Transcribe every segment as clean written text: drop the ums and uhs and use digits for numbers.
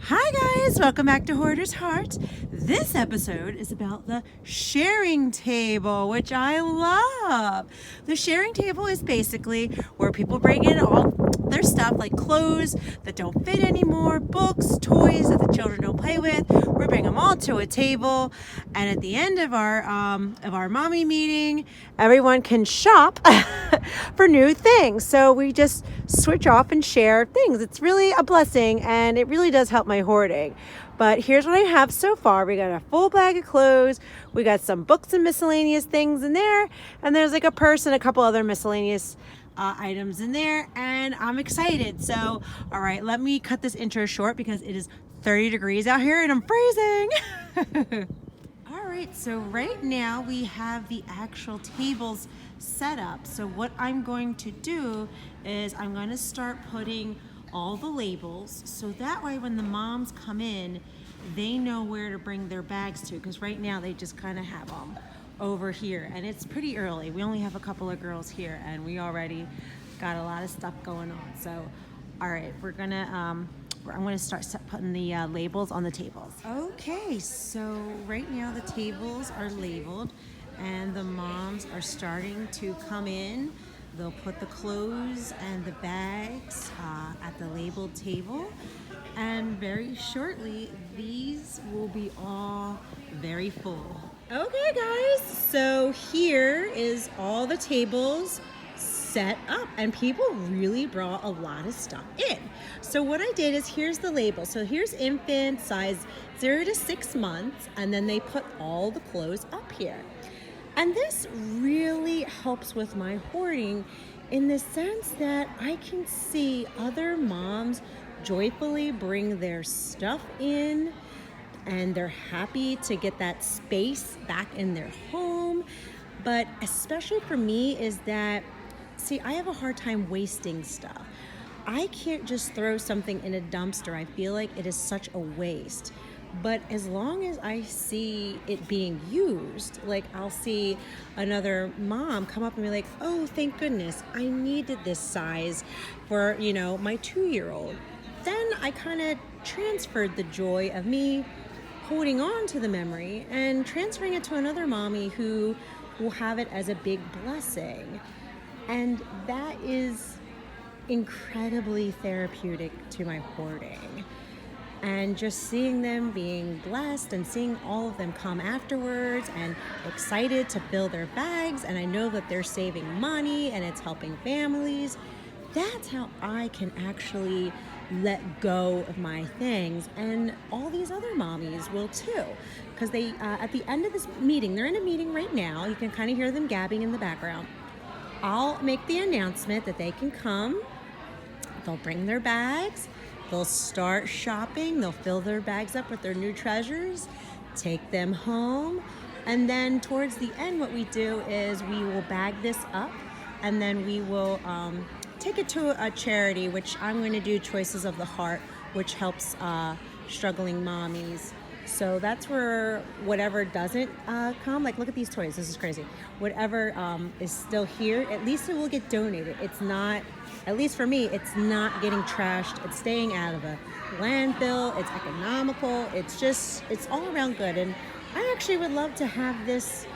Hi guys, welcome back to Hoarders Heart. This episode is about the sharing table, which I love. The sharing table is basically where people bring in all their stuff like clothes that don't fit anymore, books, toys that the children don't play with. We bring them all to a table, and at the end of our mommy meeting, everyone can shop for new things. So we just switch off and share things. It's really a blessing, and it really does help my hoarding. But here's what I have so far. We got a full bag of clothes. We got some books and miscellaneous things in there. And there's like a purse and a couple other miscellaneous items in there. And I'm excited. So, all right, let me cut this intro short because it is 30 degrees out here and I'm freezing. All right, so right now we have the actual tables set up. So what I'm going to do is I'm going to start putting all the labels so that way when the moms come in, they know where to bring their bags to, because right now they just kind of have them over here and it's pretty early. We only have a couple of girls here and we already got a lot of stuff going on. So all right, I'm going to start putting the labels on the tables. Okay, so right now the tables are labeled and the moms are starting to come in. They'll put the clothes and the bags at the labeled table, and very shortly these will be all very full. Okay guys, so here is all the tables set up, and people really brought a lot of stuff in. So what I did is, here's the label. So here's infant size 0 to 6 months, and then they put all the clothes up here. And this really helps with my hoarding in the sense that I can see other moms joyfully bring their stuff in and they're happy to get that space back in their home. But especially for me is that, see, I have a hard time wasting stuff. I can't just throw something in a dumpster. I feel like it is such a waste. But as long as I see it being used, like I'll see another mom come up and be like, oh, thank goodness, I needed this size for, my 2-year-old. Then I kind of transferred the joy of me holding on to the memory and transferring it to another mommy who will have it as a big blessing. And that is incredibly therapeutic to my hoarding. And just seeing them being blessed and seeing all of them come afterwards and excited to fill their bags, and I know that they're saving money and it's helping families. That's how I can actually let go of my things, and all these other mommies will too, because they at the end of this meeting, they're in a meeting right now, you can kind of hear them gabbing in the background. I'll make the announcement that they can come, they'll bring their bags, they'll start shopping, they'll fill their bags up with their new treasures, take them home, and then towards the end what we do is we will bag this up and then we will take it to a charity, which I'm going to do Choices of the Heart, which helps struggling mommies. So that's where whatever doesn't come, like look at these toys, this is crazy. Whatever is still here, at least it will get donated. It's not, at least for me, it's not getting trashed. It's staying out of a landfill. It's economical. It's all around good. And I actually would love to have this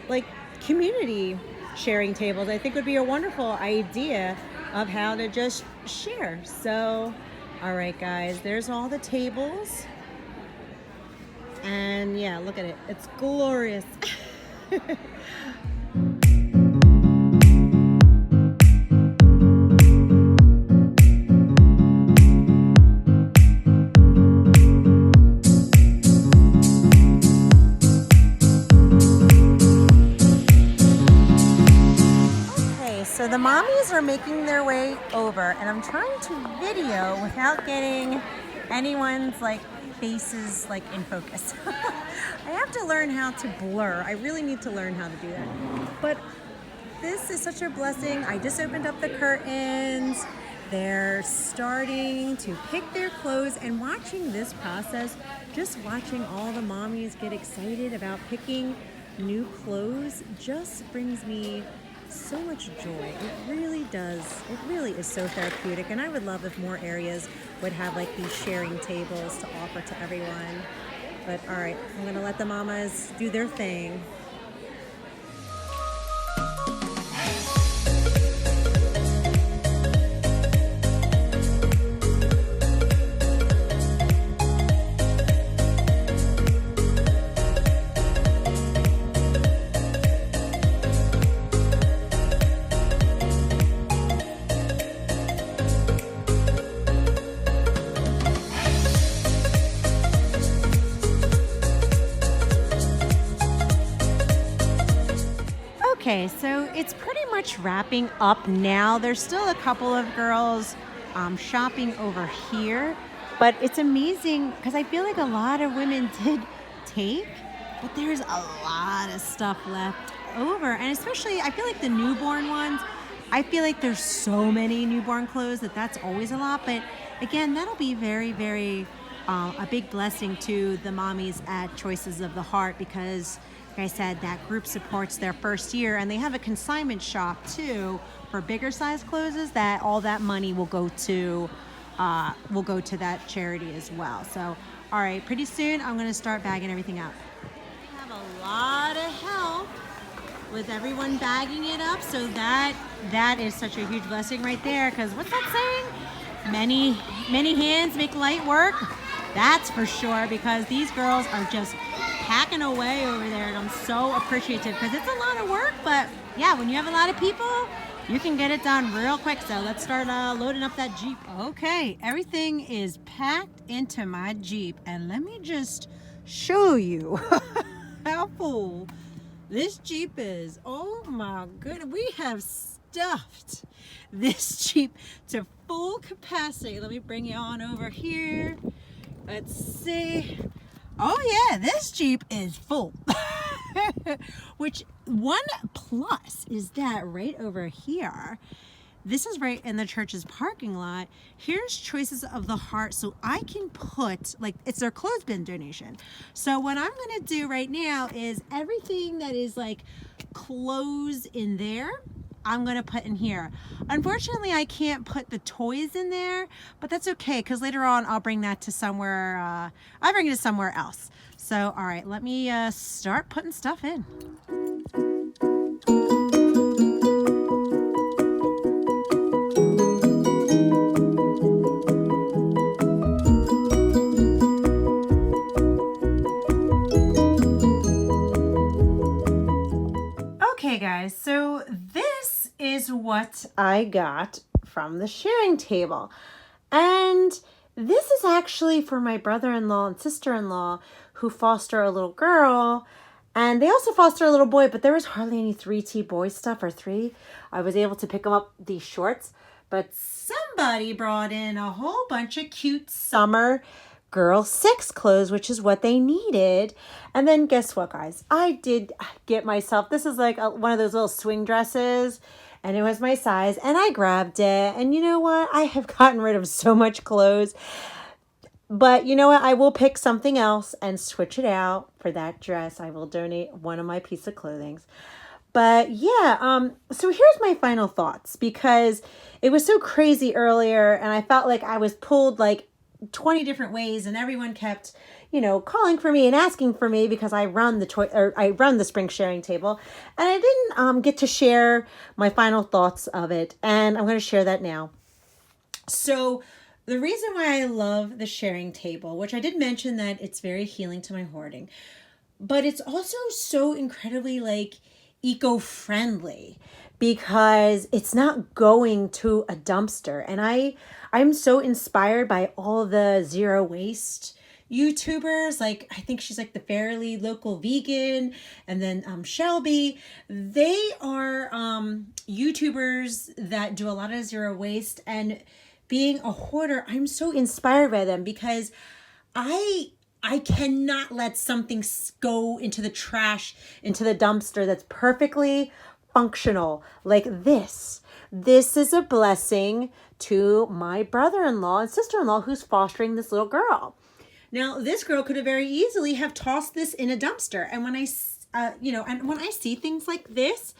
like community sharing tables. I think would be a wonderful idea of how to just share. So, all right, guys, there's all the tables. And yeah, look at it. It's glorious. So the mommies are making their way over, and I'm trying to video without getting anyone's faces in focus. I have to learn how to blur. I really need to learn how to do that. But this is such a blessing. I just opened up the curtains. They're starting to pick their clothes, and watching this process, just watching all the mommies get excited about picking new clothes just brings me so much joy. It really does. It really is so therapeutic, and I would love if more areas would have like these sharing tables to offer to everyone. But all right, I'm gonna let the mamas do their thing. Okay, so it's pretty much wrapping up now. There's still a couple of girls shopping over here, but it's amazing because I feel like a lot of women did take, but there's a lot of stuff left over. And especially, I feel like the newborn ones, I feel like there's so many newborn clothes that's always a lot. But again, that'll be very, very a big blessing to the mommies at Choices of the Heart because like I said, that group supports their first year, and they have a consignment shop too for bigger size clothes. That all that money will go to that charity as well. So, all right, pretty soon I'm going to start bagging everything up. I have a lot of help with everyone bagging it up, so that is such a huge blessing right there. Because what's that saying? Many hands make light work. That's for sure. Because these girls are just packing away over there, and I'm so appreciative because it's a lot of work, but yeah, when you have a lot of people, you can get it done real quick. So let's start loading up that Jeep. Okay, everything is packed into my Jeep, and let me just show you how full this Jeep is. Oh my goodness, we have stuffed this Jeep to full capacity. Let me bring you on over here. Let's see. Oh yeah, this Jeep is full. Which one plus is that right over here. This is right in the church's parking lot. Here's Choices of the Heart. So I can put, like, it's their clothespin donation. So what I'm gonna do right now is everything that is like clothes in there, I'm gonna put in here. Unfortunately, I can't put the toys in there, but that's okay because later on I'll bring that to somewhere. I'll bring it to somewhere else. So, all right, let me start putting stuff in. Okay, guys, so this is what I got from the sharing table. And this is actually for my brother-in-law and sister-in-law who foster a little girl. And they also foster a little boy, but there was hardly any 3T boy stuff or 3. I was able to pick them up these shorts. But somebody brought in a whole bunch of cute summer girl 6 clothes, which is what they needed. And then guess what, guys? I did get myself, this is like one of those little swing dresses, and it was my size, and I grabbed it. And you know what? I have gotten rid of so much clothes. But you know what? I will pick something else and switch it out for that dress. I will donate one of my piece of clothing. But yeah, so here's my final thoughts, because it was so crazy earlier, and I felt like I was pulled like 20 different ways, and everyone kept, you know, calling for me and asking for me because I run the spring sharing table, and I didn't get to share my final thoughts of it, and I'm going to share that now. So the reason why I love the sharing table, which I did mention that it's very healing to my hoarding, but it's also so incredibly like eco-friendly because it's not going to a dumpster. And I'm so inspired by all the zero waste YouTubers. Like, I think she's like the Fairly Local Vegan, and then Shelby. They are YouTubers that do a lot of zero waste. And being a hoarder, I'm so inspired by them because I cannot let something go into the trash, into the dumpster that's perfectly functional like this. This is a blessing to my brother-in-law and sister-in-law who's fostering this little girl. Now, this girl could have very easily have tossed this in a dumpster. And when when I see things like this,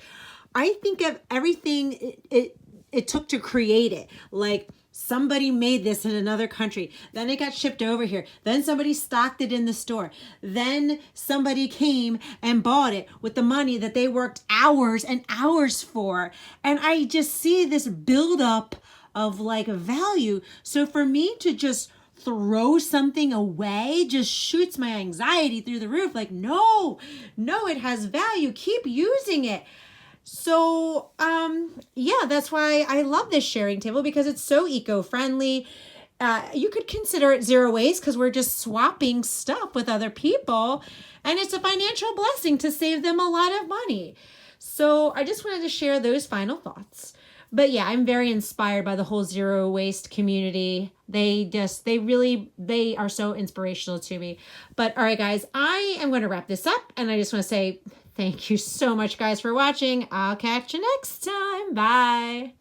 I think of everything it took to create it. Like, somebody made this in another country. Then it got shipped over here. Then somebody stocked it in the store. Then somebody came and bought it with the money that they worked hours and hours for. And I just see this buildup of like value. So for me to just throw something away just shoots my anxiety through the roof. Like, no, it has value. Keep using it. So, yeah, that's why I love this sharing table, because it's so eco-friendly. You could consider it zero waste because we're just swapping stuff with other people, and it's a financial blessing to save them a lot of money. So I just wanted to share those final thoughts. But yeah, I'm very inspired by the whole zero waste community. They are so inspirational to me. But all right, guys, I am going to wrap this up, and I just want to say thank you so much, guys, for watching. I'll catch you next time. Bye.